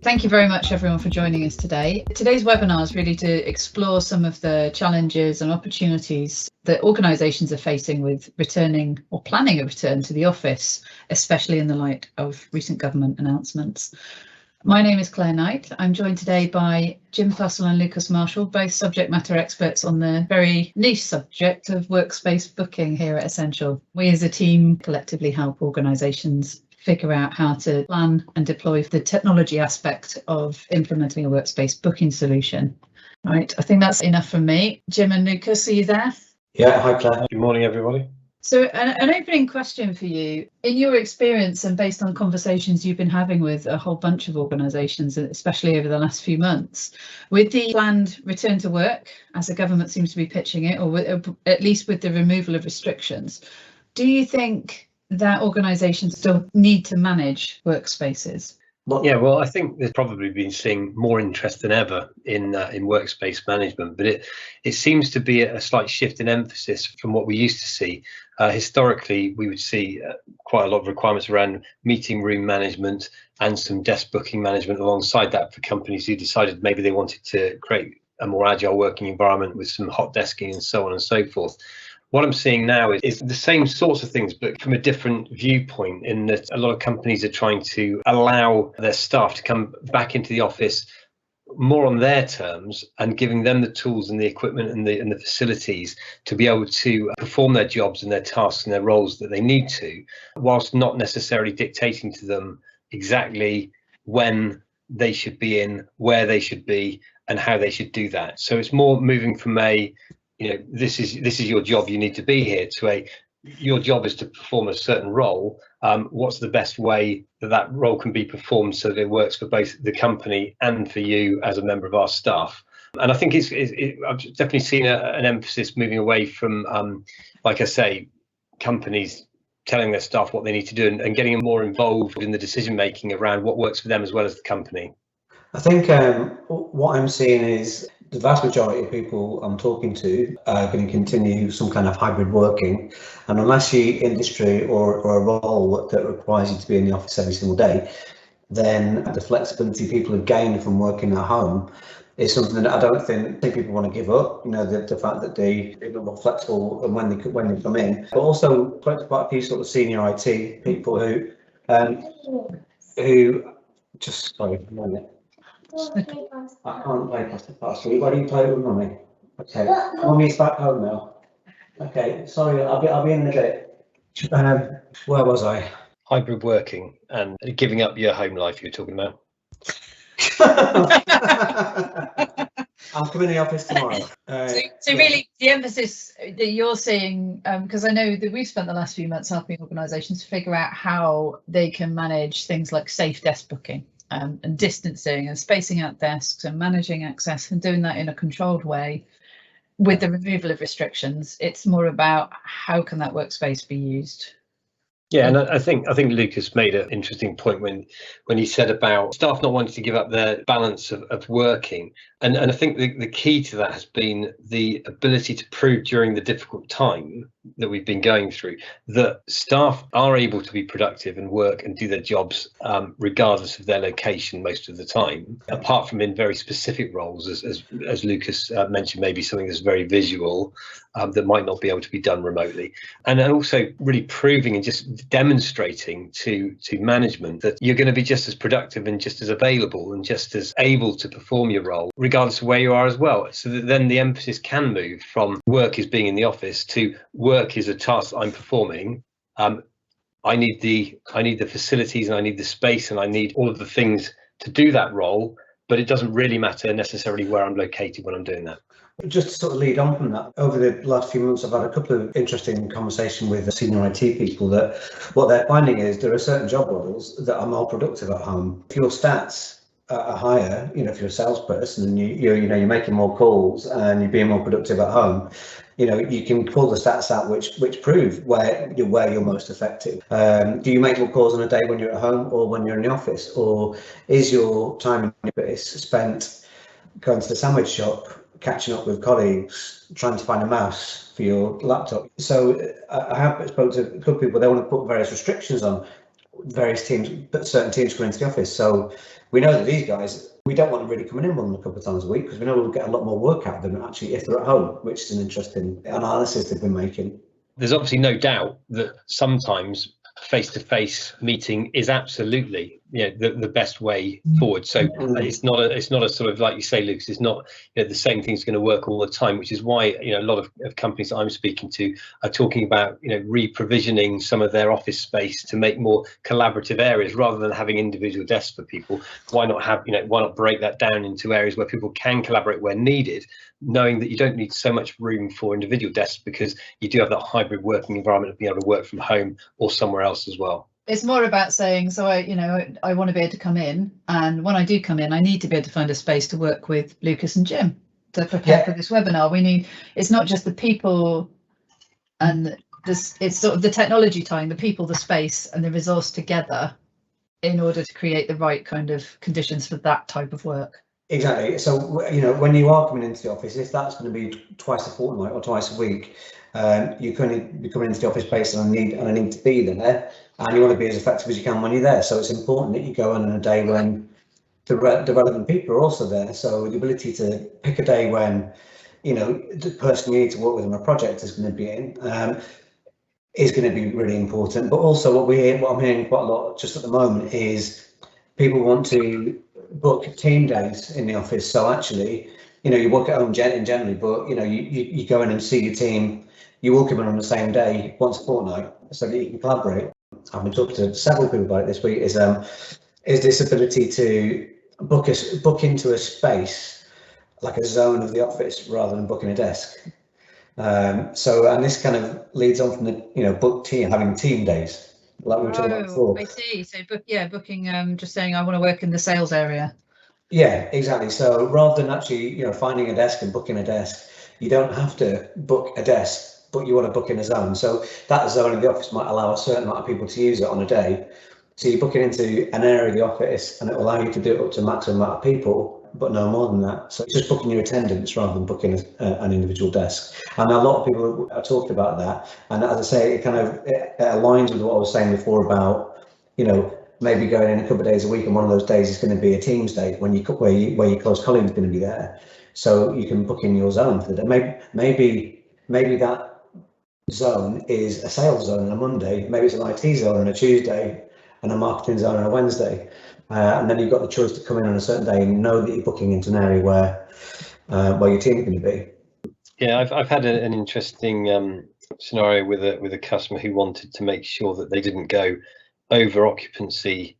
Thank you very much, everyone, for joining us today. Today's webinar is really to explore some of the challenges and opportunities that organisations are facing with returning or planning a return to the office, especially in the light of recent government announcements. My name is Claire Knight. I'm joined today by Jim Fussell and Lucas Marshall, both subject matter experts on the very niche subject of workspace booking here at Essential. We as a team collectively help organisations figure out how to plan and deploy the technology aspect of implementing a workspace booking solution. Right, I think that's enough from me. Jim and Lucas, are you there? Yeah, hi Claire. Good morning, everybody. So an opening question for you. In your experience and based on conversations you've been having with a whole bunch of organisations, especially over the last few months, with the planned return to work, as the government seems to be pitching it, or at least with the removal of restrictions, do you think that organisations still need to manage workspaces? Well, I think there's probably been seeing more interest than ever in workspace management, but it seems to be a slight shift in emphasis from what we used to see. Historically, we would see quite a lot of requirements around meeting room management and some desk booking management alongside that for companies who decided maybe they wanted to create a more agile working environment with some hot desking and so on and so forth. What I'm seeing now is the same sorts of things, but from a different viewpoint, in that a lot of companies are trying to allow their staff to come back into the office more on their terms and giving them the tools and the equipment and the facilities to be able to perform their jobs and their tasks and their roles that they need to, whilst not necessarily dictating to them exactly when they should be in, where they should be, and how they should do that. So it's more moving from this is your job, you need to be here, to your job is to perform a certain role. What's the best way that role can be performed so that it works for both the company and for you as a member of our staff? And I think I've definitely seen an emphasis moving away from, like I say, companies telling their staff what they need to do and getting them more involved in the decision making around what works for them as well as the company. I think what I'm seeing is the vast majority of people I'm talking to are going to continue some kind of hybrid working, and unless you're industry or a role that requires you to be in the office every single day, then the flexibility people have gained from working at home is something that I don't think people want to give up. You know, the fact that they're more flexible and when they come in, but also quite a few sort of senior IT people who just sorry a minute. I can't play past week. Why do you play with Mummy? Okay, Mummy's back home now. Okay, sorry, I'll be in a bit. Where was I? Hybrid working and giving up your home life you were talking about. I'll come in the office tomorrow. So really, the emphasis that you're seeing, because I know that we've spent the last few months helping organisations figure out how they can manage things like safe desk booking. And distancing and spacing out desks and managing access and doing that in a controlled way with the removal of restrictions. It's more about how can that workspace be used. Yeah, and I think Lucas made an interesting point when he said about staff not wanting to give up their balance of working. And I think the key to that has been the ability to prove during the difficult time that we've been going through that staff are able to be productive and work and do their jobs regardless of their location most of the time, apart from in very specific roles, as Lucas mentioned, maybe something that's very visual that might not be able to be done remotely. And also really proving and just demonstrating to management that you're going to be just as productive and just as available and just as able to perform your role regardless of where you are as well. So that then the emphasis can move from work is being in the office to work is a task that I'm performing. I need the facilities and I need the space and I need all of the things to do that role, but it doesn't really matter necessarily where I'm located when I'm doing that. Just to sort of lead on from that, over the last few months, I've had a couple of interesting conversations with senior IT people that what they're finding is there are certain job roles that are more productive at home. If your stats are higher, if you're a salesperson and you're making more calls and you're being more productive at home, you can pull the stats out which prove where you're most effective. Do you make more calls in a day when you're at home or when you're in the office, or is your time in the office spent going to the sandwich shop, catching up with colleagues, trying to find a mouse for your laptop? So I have spoken to a couple of people, they want to put various restrictions on various teams, but certain teams come into the office. So we know that these guys, we don't want them really coming in more than a couple of times a week, because we know we'll get a lot more work out of them actually if they're at home, which is an interesting analysis they've been making. There's obviously no doubt that sometimes face-to-face meeting is absolutely the best way forward. So it's not a sort of, like you say, Lucas, it's not the same thing's going to work all the time, which is why a lot of companies that I'm speaking to are talking about re-provisioning some of their office space to make more collaborative areas rather than having individual desks for people. Why not break that down into areas where people can collaborate where needed, knowing that you don't need so much room for individual desks because you do have that hybrid working environment of being able to work from home or somewhere else as well. It's more about saying, so I want to be able to come in, and when I do come in, I need to be able to find a space to work with Lucas and Jim to prepare for this webinar. It's not just the people and this, it's sort of the technology tying the people, the space and the resource together in order to create the right kind of conditions for that type of work. Exactly. So, when you are coming into the office, if that's going to be twice a fortnight or twice a week, you're going to be coming into the office based on I need to be there, and you want to be as effective as you can when you're there. So it's important that you go on a day when the relevant people are also there. So the ability to pick a day when, the person you need to work with on a project is going to be in, is going to be really important. But also what I'm hearing quite a lot just at the moment is people want to book team days in the office. So actually, you work at home generally, but you go in and see your team. You all come in on the same day once a fortnight so that you can collaborate. I've been talking to several people about it this week. Is this ability to book into a space like a zone of the office rather than booking a desk. And this kind of leads on from the book team having team days like we were talking about before. I see. So booking, just saying I want to work in the sales area. Yeah, exactly. So rather than actually finding a desk and booking a desk, you don't have to book a desk, but you want to book in a zone. So that zone of the office might allow a certain amount of people to use it on a day. So you book it into an area of the office and it will allow you to do it up to a maximum amount of people, but no more than that. So it's just booking your attendance rather than booking an individual desk. And a lot of people are talking about that. And as I say, it aligns with what I was saying before about, maybe going in a couple of days a week, and one of those days is going to be a Teams day where your close colleague is going to be there. So you can book in your zone for the day. Maybe that zone is a sales zone on a Monday. Maybe it's an IT zone on a Tuesday and a marketing zone on a Wednesday. And then you've got the choice to come in on a certain day and know that you're booking into an area where your team is going to be. Yeah, I've had an interesting scenario with a customer who wanted to make sure that they didn't go over occupancy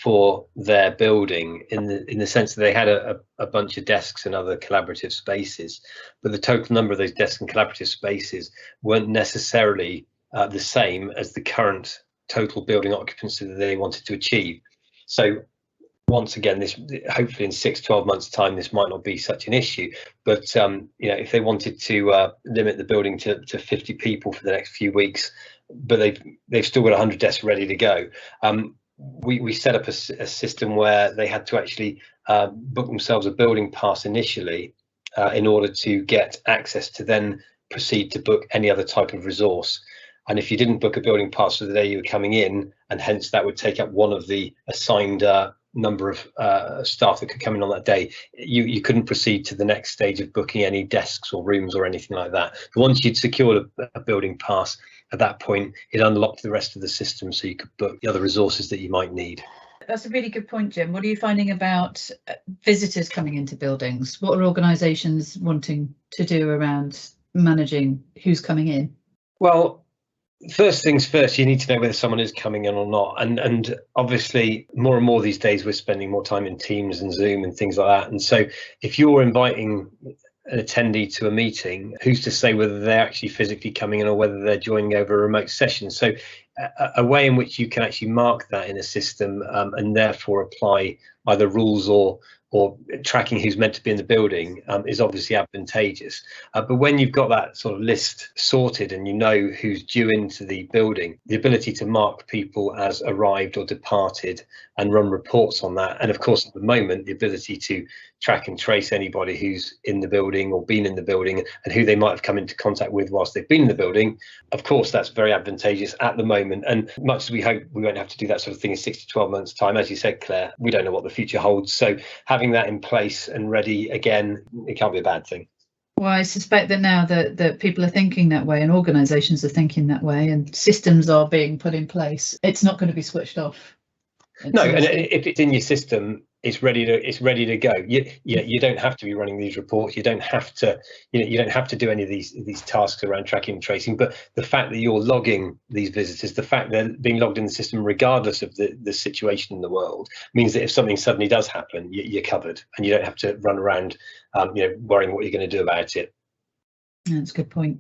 for their building in the sense that they had a bunch of desks and other collaborative spaces, but the total number of those desks and collaborative spaces weren't necessarily the same as the current total building occupancy that they wanted to achieve. So once again, this hopefully in 6-12 months time this might not be such an issue, but if they wanted to limit the building to 50 people for the next few weeks, but they've still got 100 desks ready to go, we set up a system where they had to actually book themselves a building pass initially in order to get access to then proceed to book any other type of resource. And if you didn't book a building pass for the day you were coming in, and hence that would take up one of the assigned number of staff that could come in on that day, you couldn't proceed to the next stage of booking any desks or rooms or anything like that. But once you'd secured a building pass, at that point it unlocked the rest of the system so you could book the other resources that you might need. That's a really good point, Jim. What are you finding about visitors coming into buildings? What are organisations wanting to do around managing who's coming in? Well, first things first, you need to know whether someone is coming in or not. And obviously, more and more these days, we're spending more time in Teams and Zoom and things like that. And so if you're inviting an attendee to a meeting, who's to say whether they're actually physically coming in or whether they're joining over a remote session? So a way in which you can actually mark that in a system and therefore apply either rules or tracking who's meant to be in the building is obviously advantageous. But when you've got that sort of list sorted and you know who's due into the building, the ability to mark people as arrived or departed and run reports on that, and of course at the moment the ability to track and trace anybody who's in the building or been in the building and who they might have come into contact with whilst they've been in the building, of course that's very advantageous at the moment. And much as we hope we won't have to do that sort of thing in 6 to 12 months time, as you said, Claire, we don't know what the future holds, so having that in place and ready again, it can't be a bad thing. Well, I suspect that now that people are thinking that way and organisations are thinking that way and systems are being put in place, it's not going to be switched off. No, and if it's in your system, it's ready to go. You don't have to be running these reports. You don't have to do any of these tasks around tracking and tracing. But the fact that you're logging these visitors, the fact they're being logged in the system regardless of the situation in the world, means that if something suddenly does happen, you're covered and you don't have to run around worrying what you're going to do about it. That's a good point.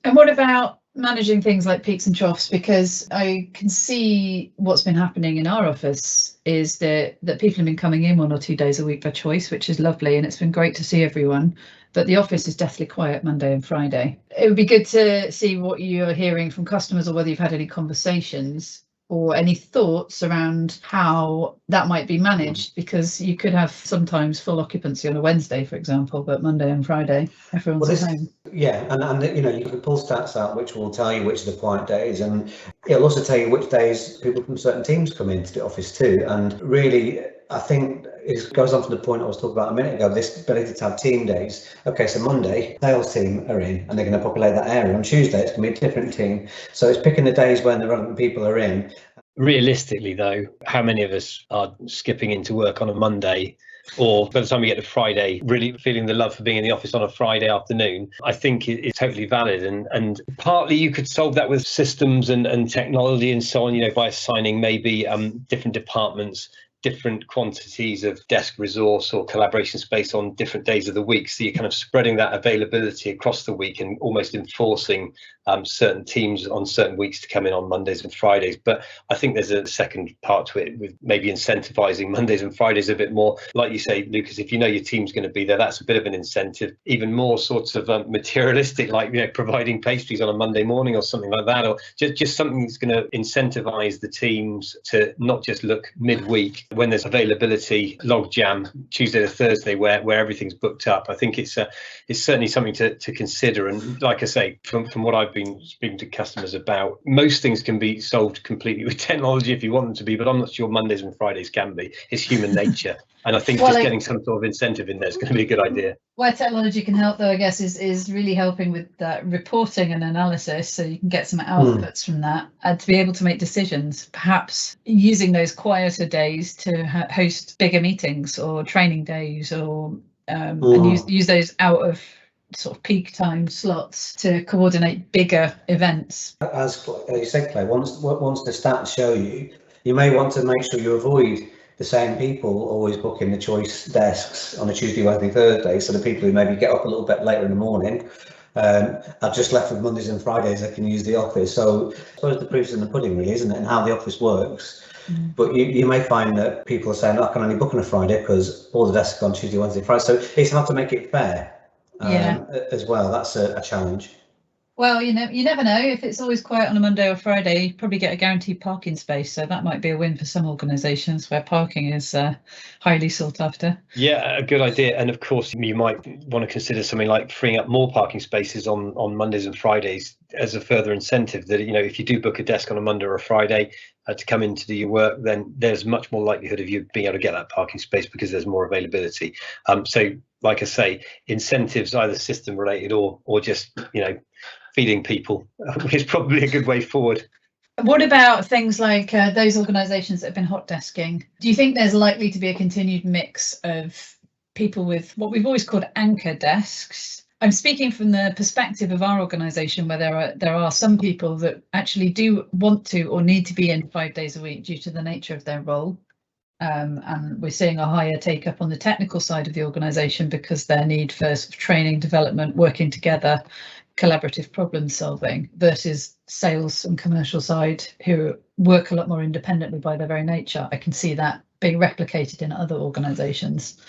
And what about managing things like peaks and troughs? Because I can see what's been happening in our office is that people have been coming in 1 or 2 days a week by choice, which is lovely, and it's been great to see everyone. But the office is deathly quiet Monday and Friday. It would be good to see what you're hearing from customers or whether you've had any conversations or any thoughts around how that might be managed, because you could have sometimes full occupancy on a Wednesday, for example, but Monday and Friday, everyone's at home. Yeah, and you can pull stats out which will tell you which are the quiet days, and it'll also tell you which days people from certain teams come into the office too. And really, I think it goes on to the point I was talking about a minute ago, this ability to have team days. Okay, so Monday, sales team are in and they're going to populate that area. On Tuesday, it's going to be a different team. So it's picking the days when the relevant people are in. Realistically, though, how many of us are skipping into work on a Monday, or by the time we get to Friday, really feeling the love for being in the office on a Friday afternoon? I think it's totally valid. And partly you could solve that with systems and technology and so on, by assigning maybe different departments different quantities of desk resource or collaboration space on different days of the week. So you're kind of spreading that availability across the week and almost enforcing certain teams on certain weeks to come in on Mondays and Fridays. But I think there's a second part to it, with maybe incentivizing Mondays and Fridays a bit more. Like you say, Lucas, if you know your team's going to be there, that's a bit of an incentive. Even more sorts of materialistic, like providing pastries on a Monday morning or something like that, or just something that's going to incentivize the teams to not just look midweek when there's availability logjam Tuesday to Thursday where everything's booked up. I think it's certainly something to consider. And like I say, from what I've been speaking to customers about, most things can be solved completely with technology if you want them to be, but I'm not sure Mondays and Fridays can be. It's human nature. And I think getting some sort of incentive in there is going to be a good idea. Where technology can help, though, I guess, is really helping with that reporting and analysis, so you can get some outputs from that and to be able to make decisions, perhaps using those quieter days to host bigger meetings or training days, or and use those out of sort of peak time slots to coordinate bigger events. As you said, Claire, once the stats show you, you may want to make sure you avoid the same people always booking the choice desks on a Tuesday, Wednesday, Thursday. So the people who maybe get up a little bit later in the morning, I've just left with Mondays and Fridays, I can use the office. So I suppose the proof's in the pudding, really, isn't it, and how the office works. But you may find that people are saying, I can only book on a Friday because all the desks are on Tuesday, Wednesday, Friday. So it's hard to make it fair as well. That's a challenge. Well, you never know. If it's always quiet on a Monday or Friday, you probably get a guaranteed parking space. So that might be a win for some organisations where parking is highly sought after. Yeah, a good idea. And of course, you might want to consider something like freeing up more parking spaces on Mondays and Fridays as a further incentive that, if you do book a desk on a Monday or a Friday to come in to do your work, then there's much more likelihood of you being able to get that parking space because there's more availability. So like I say, incentives, either system related or just, feeding people is probably a good way forward. What about things like those organisations that have been hot desking? Do you think there's likely to be a continued mix of people with what we've always called anchor desks? I'm speaking from the perspective of our organisation, where there are some people that actually do want to or need to be in 5 days a week due to the nature of their role. And we're seeing a higher take up on the technical side of the organisation because their need for sort of training, development, working together, collaborative problem solving, versus sales and commercial side who work a lot more independently by their very nature. I can see that being replicated in other organisations.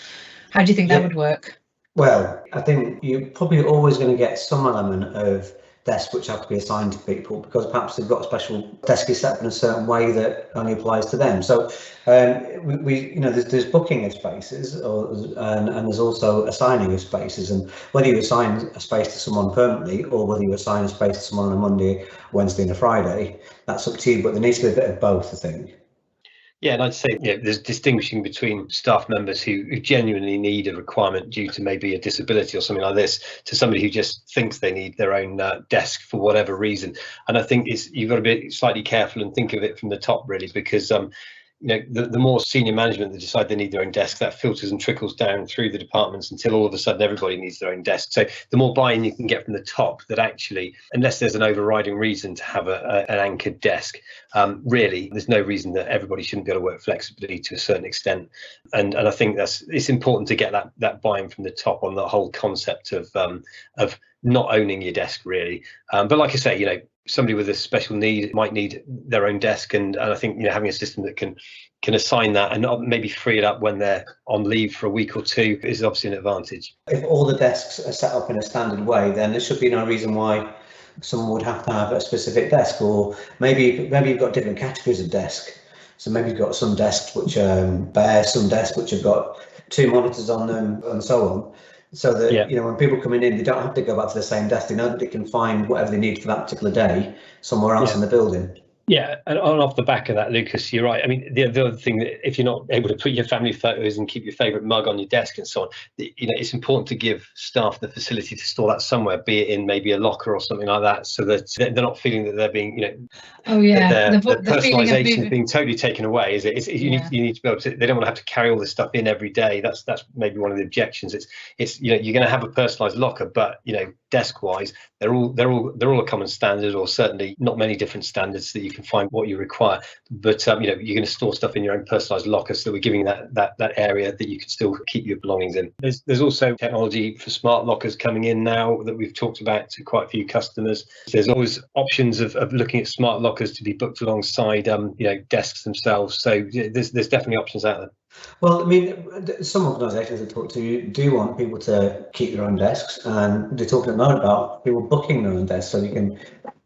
How do you think that would work? Well, I think you're probably always going to get some element of desks which have to be assigned to people because perhaps they've got a special desk is set up in a certain way that only applies to them. So there's booking of spaces, and there's also assigning of spaces, and whether you assign a space to someone permanently or whether you assign a space to someone on a Monday, Wednesday, and a Friday, that's up to you. But there needs to be a bit of both, I think. Yeah, and I'd say there's distinguishing between staff members who genuinely need a requirement due to maybe a disability or something like this, to somebody who just thinks they need their own desk for whatever reason. And I think you've got to be slightly careful and think of it from the top, really, because the more senior management that decide they need their own desk, that filters and trickles down through the departments until all of a sudden everybody needs their own desk. So the more buy-in you can get from the top, that actually, unless there's an overriding reason to have an anchored desk, really, there's no reason that everybody shouldn't be able to work flexibly to a certain extent. And I think it's important to get that buy-in from the top on the whole concept of not owning your desk, really. But like I say, somebody with a special need might need their own desk, and I think having a system that can assign that and not maybe free it up when they're on leave for a week or two is obviously an advantage. If all the desks are set up in a standard way, then there should be no reason why someone would have to have a specific desk, or maybe you've got different categories of desk. So maybe you've got some desks which are bare, some desks which have got 2 monitors on them, and so on. So that when people come in, they don't have to go back to the same desk. They know that they can find whatever they need for that particular day somewhere else in the building. Yeah, and off the back of that, Lucas, you're right. I mean, the other thing that if you're not able to put your family photos and keep your favourite mug on your desk and so on, it's important to give staff the facility to store that somewhere, be it in maybe a locker or something like that, so that they're not feeling that they're being, their personalisation is being totally taken away. You need to be able to. They don't want to have to carry all this stuff in every day. That's maybe one of the objections. It's you're going to have a personalised locker, but desk-wise, they're all a common standard, or certainly not many different standards that you can find what you require. But you're going to store stuff in your own personalised locker, so that we're giving that area that you can still keep your belongings in. There's also technology for smart lockers coming in now that we've talked about to quite a few customers. There's always options of looking at smart lockers to be booked alongside desks themselves. So there's definitely options out there. Well, I mean, some organisations I talk to do want people to keep their own desks, and they're talking at the moment about people booking their own desks, so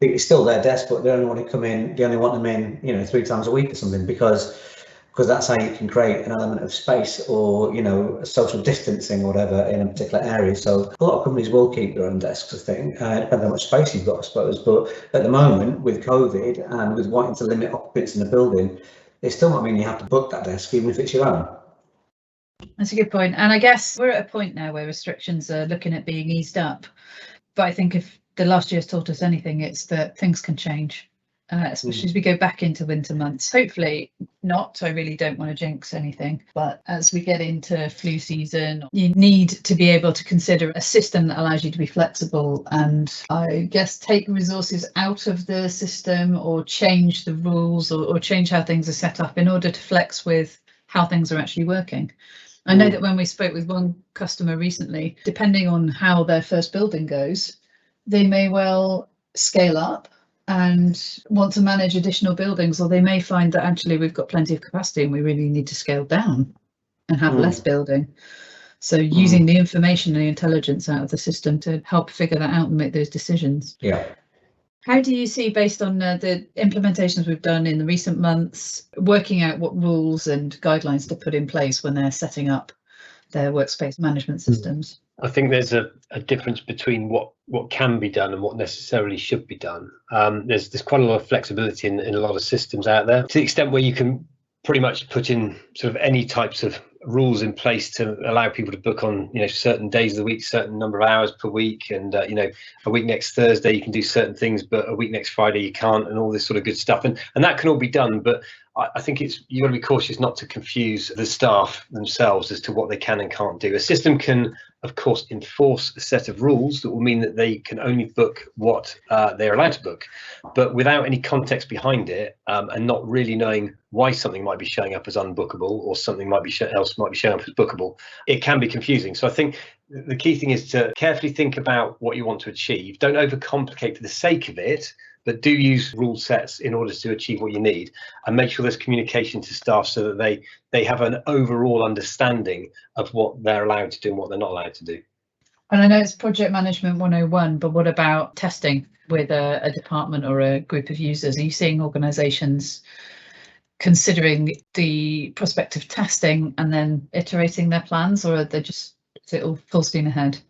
it's still their desk, but they only want to come in. They only want them in, 3 times a week or something, because that's how you can create an element of space or social distancing or whatever in a particular area. So a lot of companies will keep their own desks, I think. Depends on how much space you've got, I suppose. But at the moment, with COVID and with wanting to limit occupants in the building, it still might mean you have to book that desk, even if it's your own. That's a good point. And I guess we're at a point now where restrictions are looking at being eased up. But I think if the last year's taught us anything, it's that things can change, especially as we go back into winter months. Hopefully not. I really don't want to jinx anything. But as we get into flu season, you need to be able to consider a system that allows you to be flexible and I guess take resources out of the system or change the rules or change how things are set up in order to flex with how things are actually working. I know that when we spoke with one customer recently, depending on how their first building goes, they may well scale up and want to manage additional buildings, or they may find that actually we've got plenty of capacity and we really need to scale down and have less building. So using the information and the intelligence out of the system to help figure that out and make those decisions. Yeah. How do you see, based on the implementations we've done in the recent months, working out what rules and guidelines to put in place when they're setting up their workspace management systems? I think there's a difference between what can be done and what necessarily should be done. There's quite a lot of flexibility in a lot of systems out there, to the extent where you can pretty much put in sort of any types of rules in place to allow people to book on certain days of the week, certain number of hours per week, and a week next Thursday you can do certain things, but a week next Friday you can't, and all this sort of good stuff, and that can all be done. But I think you've got to be cautious not to confuse the staff themselves as to what they can and can't do. A system can, of course, enforce a set of rules that will mean that they can only book what they're allowed to book, but without any context behind it, and not really knowing why something might be showing up as unbookable or something else might be showing up as bookable, it can be confusing. So I think the key thing is to carefully think about what you want to achieve. Don't overcomplicate for the sake of it, but do use rule sets in order to achieve what you need, and make sure there's communication to staff so that they have an overall understanding of what they're allowed to do and what they're not allowed to do. And I know it's project management 101, but what about testing with a department or a group of users? Are you seeing organisations considering the prospect of testing and then iterating their plans, or are they just, is it all full steam ahead?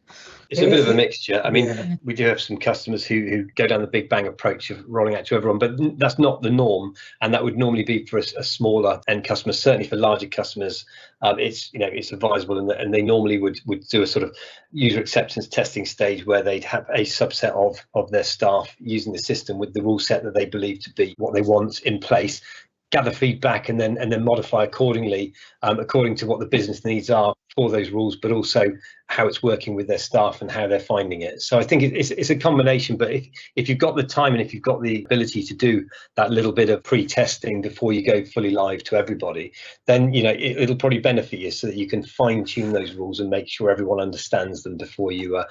It's a bit of a mixture. I mean, we do have some customers who go down the big bang approach of rolling out to everyone, but that's not the norm. And that would normally be for a smaller end customer. Certainly for larger customers, it's advisable, and they normally would do a sort of user acceptance testing stage where they'd have a subset of their staff using the system with the rule set that they believe to be what they want in place, gather feedback, and then modify accordingly, according to what the business needs are for those rules, but also how it's working with their staff and how they're finding it. So I think it's a combination, but if you've got the time and if you've got the ability to do that little bit of pre-testing before you go fully live to everybody, then it'll probably benefit you so that you can fine-tune those rules and make sure everyone understands them before you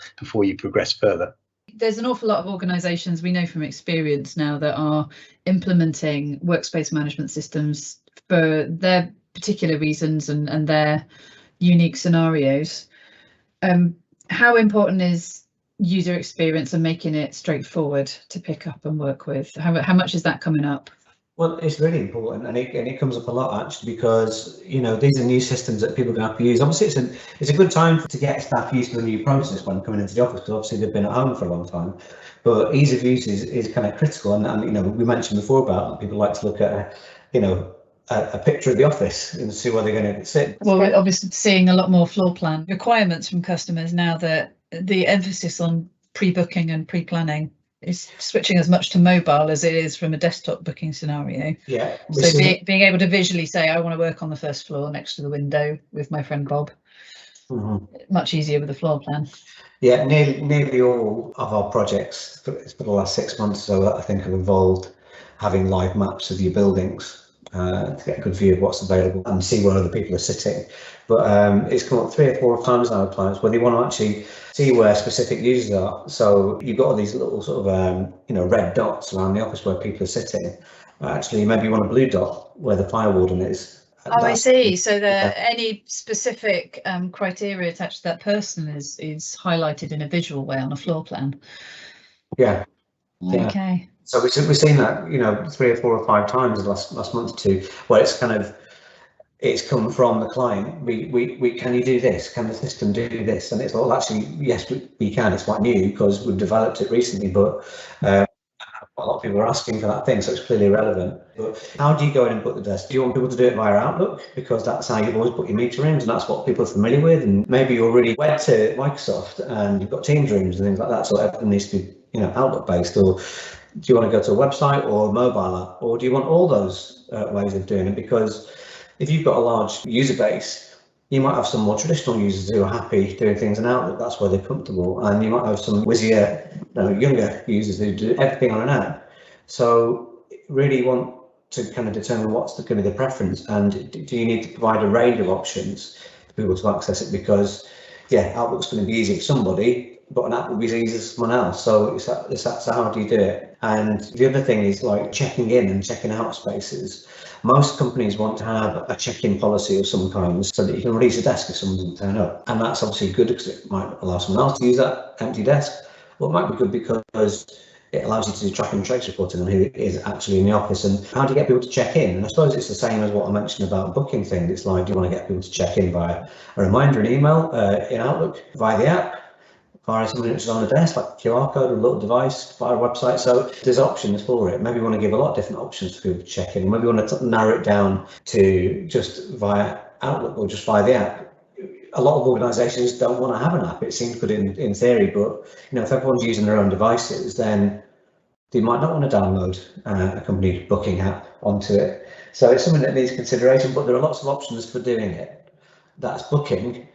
progress further. There's an awful lot of organisations we know from experience now that are implementing workspace management systems for their particular reasons and their unique scenarios. How important is user experience and making it straightforward to pick up and work with? How much is that coming up? Well, it's really important, and it comes up a lot actually, because these are new systems that people are going to have to use. Obviously, it's a good time to get staff used to the new process when coming into the office, because obviously they've been at home for a long time. But ease of use is kind of critical, and we mentioned before about people like to look at a picture of the office and see where they're going to sit. Well, we're obviously seeing a lot more floor plan requirements from customers now that the emphasis on pre-booking and pre-planning is switching as much to mobile as it is from a desktop booking scenario. Yeah. So being able to visually say, I want to work on the first floor next to the window with my friend Bob. Mm-hmm. Much easier with a floor plan. Yeah, nearly all of our projects for the last 6 months or so, I think, have involved having live maps of your buildings to get a good view of what's available and see where other people are sitting. But it's come up 3 or 4 times now with clients where they want to actually see where specific users are. So you've got all these little sort of red dots around the office where people are sitting. Actually, maybe you want a blue dot where the fire warden is. Oh, I see. So any specific criteria attached to that person is highlighted in a visual way on a floor plan. Yeah. Okay. Yeah. So we've seen that 3 or 4 or 5 times in the last month or two, where it's come from the client. We can you do this? Can the system do this? And it's all actually, yes, we can. It's quite new because we've developed it recently, but a lot of people are asking for that thing, so it's clearly relevant. But how do you go in and book the desk? Do you want people to do it via Outlook, because that's how you've always put your meeting rooms and that's what people are familiar with? And maybe you're really wed to Microsoft and you've got Teams rooms and things like that, so everything needs to be Outlook based. Or do you want to go to a website or a mobile app, or do you want all those ways of doing it? Because if you've got a large user base, you might have some more traditional users who are happy doing things in Outlook, that's where they're comfortable, and you might have some whizzier, younger users who do everything on an app. So really you want to kind of determine what's going to be the preference, and do you need to provide a range of options for people to access it? Because Outlook's going to be easy for somebody, but an app will be easy for someone else. So so how do you do it? And the other thing is like checking in and checking out spaces. Most companies want to have a check-in policy of some kind so that you can release a desk if someone doesn't turn up. And that's obviously good because it might allow someone else to use that empty desk. Well, it might be good because it allows you to do track and trace reporting on who is actually in the office. And how do you get people to check in? And I suppose it's the same as what I mentioned about booking things. It's like, do you want to get people to check in via a reminder, an email, in Outlook, via the app, via something which is on the desk, like a QR code or a little device, via a website? So there's options for it. Maybe you want to give a lot of different options for people to check in. Maybe you want to narrow it down to just via Outlook or just via the app. A lot of organisations don't want to have an app. It seems good in theory, but if everyone's using their own devices, then they might not want to download a company booking app onto it. So it's something that needs consideration, but there are lots of options for doing it. That's booking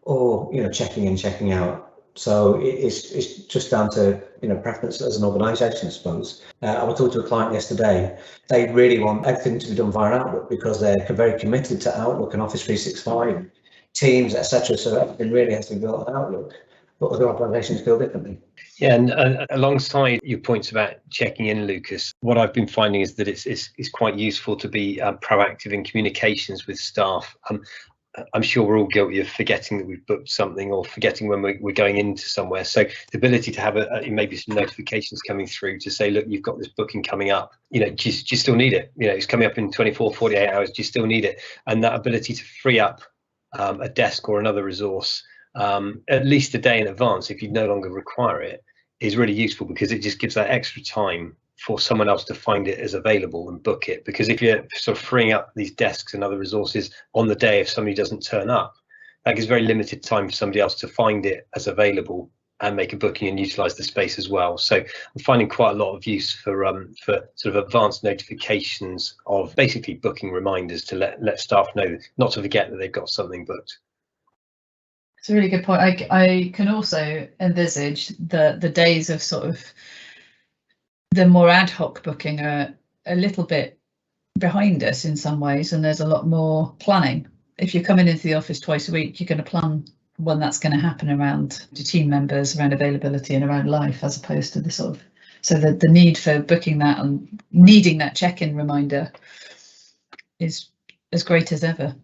or checking in, checking out. So it's just down to preference as an organisation, I suppose. I was talking to a client yesterday. They really want everything to be done via Outlook because they're very committed to Outlook and Office 365, Teams, etc. So everything really has to be built on Outlook. but other organisations feel differently. Yeah, and alongside your points about checking in, Lucas, what I've been finding is that it's quite useful to be proactive in communications with staff. I'm sure we're all guilty of forgetting that we've booked something or forgetting when we're going into somewhere. So the ability to have maybe some notifications coming through to say, look, you've got this booking coming up, do you still need it? It's coming up in 24, 48 hours, do you still need it? And that ability to free up a desk or another resource at least a day in advance, if you no longer require it, is really useful, because it just gives that extra time for someone else to find it as available and book it. Because if you're sort of freeing up these desks and other resources on the day if somebody doesn't turn up, that gives very limited time for somebody else to find it as available and make a booking and utilize the space as well. So I'm finding quite a lot of use for sort of advanced notifications of basically booking reminders to let staff know not to forget that they've got something booked. It's a really good point. I can also envisage the days of sort of the more ad hoc booking are a little bit behind us in some ways, and there's a lot more planning. If you're coming into the office twice a week, you're going to plan when that's going to happen around the team members, around availability and around life, as opposed to the sort of, so the need for booking that and needing that check-in reminder is as great as ever.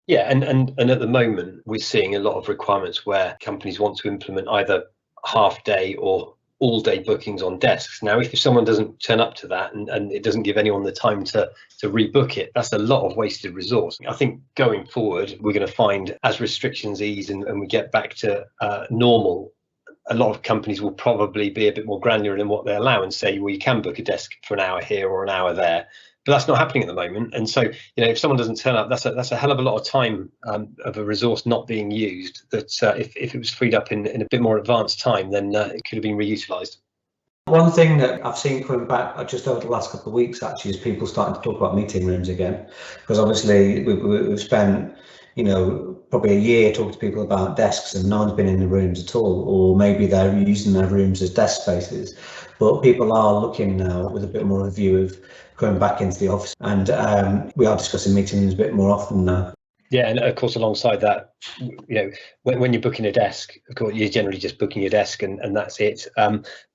Yeah, and at the moment we're seeing a lot of requirements where companies want to implement either half day or all day bookings on desks. Now, if someone doesn't turn up to that and it doesn't give anyone the time to rebook it, that's a lot of wasted resource. I think going forward, we're going to find as restrictions ease and we get back to normal, a lot of companies will probably be a bit more granular in what they allow and say, well, you can book a desk for an hour here or an hour there. But that's not happening at the moment. And so, if someone doesn't turn up, that's a hell of a lot of time of a resource not being used that if it was freed up in a bit more advanced time, then it could have been reutilised. One thing that I've seen coming back just over the last couple of weeks actually is people starting to talk about meeting rooms again, because obviously we've spent probably a year talking to people about desks and no one's been in the rooms at all, or maybe they're using their rooms as desk spaces. But people are looking now with a bit more of a view of going back into the office, and we are discussing meeting rooms a bit more often now. Yeah, and of course, alongside that, when you're booking a desk, of course, you're generally just booking your desk and that's it.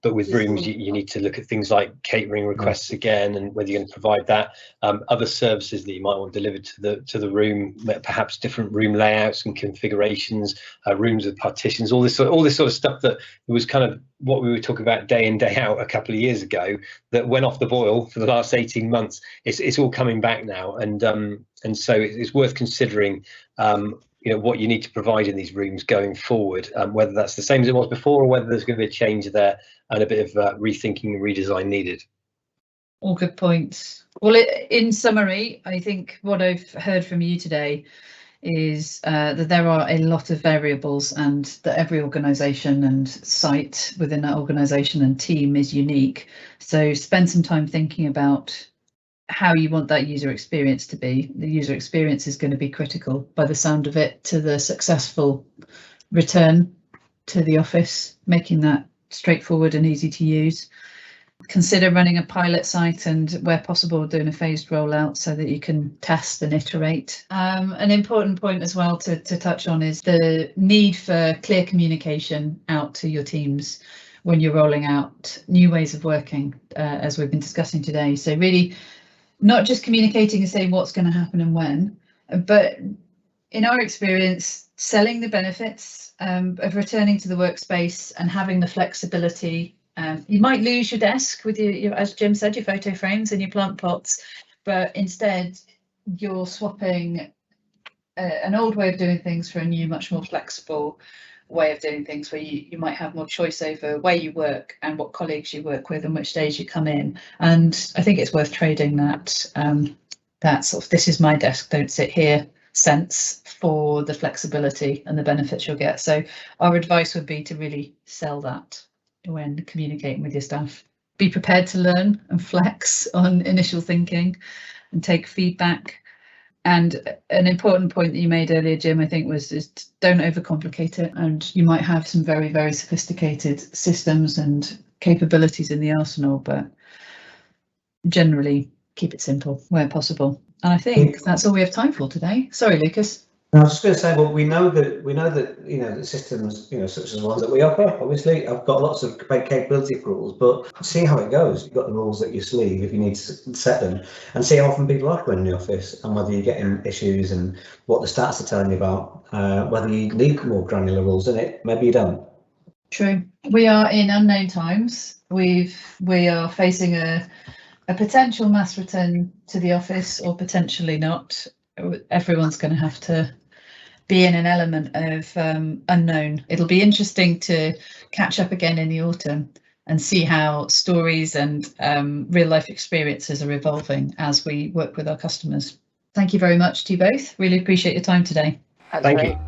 But with rooms, you need to look at things like catering requests again, and whether you're going to provide that. Other services that you might want delivered to the room, perhaps different room layouts and configurations, rooms with partitions, all this sort of stuff that was kind of what we were talking about day in, day out a couple of years ago, that went off the boil for the last 18 months. It's all coming back now, and so it's worth considering what you need to provide in these rooms going forward, whether that's the same as it was before or whether there's going to be a change there and a bit of rethinking and redesign needed. All good points. Well, in summary, I think what I've heard from you today is that there are a lot of variables and that every organisation and site within that organisation and team is unique. So spend some time thinking about how you want that user experience to be. The user experience is going to be critical, by the sound of it, to the successful return to the office, making that straightforward and easy to use. Consider running a pilot site and, where possible, doing a phased rollout so that you can test and iterate. An important point as well to touch on is the need for clear communication out to your teams when you're rolling out new ways of working, as we've been discussing today. So really, not just communicating and saying what's going to happen and when, but in our experience, selling the benefits of returning to the workspace and having the flexibility. You might lose your desk with your, as Jim said, your photo frames and your plant pots, but instead you're swapping an old way of doing things for a new, much more flexible way of doing things, where you might have more choice over where you work and what colleagues you work with and which days you come in. And I think it's worth trading that that sort of "this is my desk, don't sit here" sense for the flexibility and the benefits you'll get. So our advice would be to really sell that when communicating with your staff. Be prepared to learn and flex on initial thinking and take feedback. And an important point that you made earlier, Jim, I think, was don't overcomplicate it. And you might have some very, very sophisticated systems and capabilities in the arsenal, but generally keep it simple where possible. And I think that's all we have time for today. Sorry, Lucas. I was just going to say, well, we know that the systems, such as the ones that we offer, obviously, have got lots of capability for rules, but see how it goes. You've got the rules at your sleeve if you need to set them, and see how often people are coming in the office, and whether you're getting issues and what the stats are telling you about. Whether you need more granular rules in it, maybe you don't. True. We are in unknown times. We are facing a potential mass return to the office, or potentially not. Everyone's going to have to be in an element of unknown. It'll be interesting to catch up again in the autumn and see how stories and real life experiences are evolving as we work with our customers. Thank you very much to you both. Really appreciate your time today. Thank you.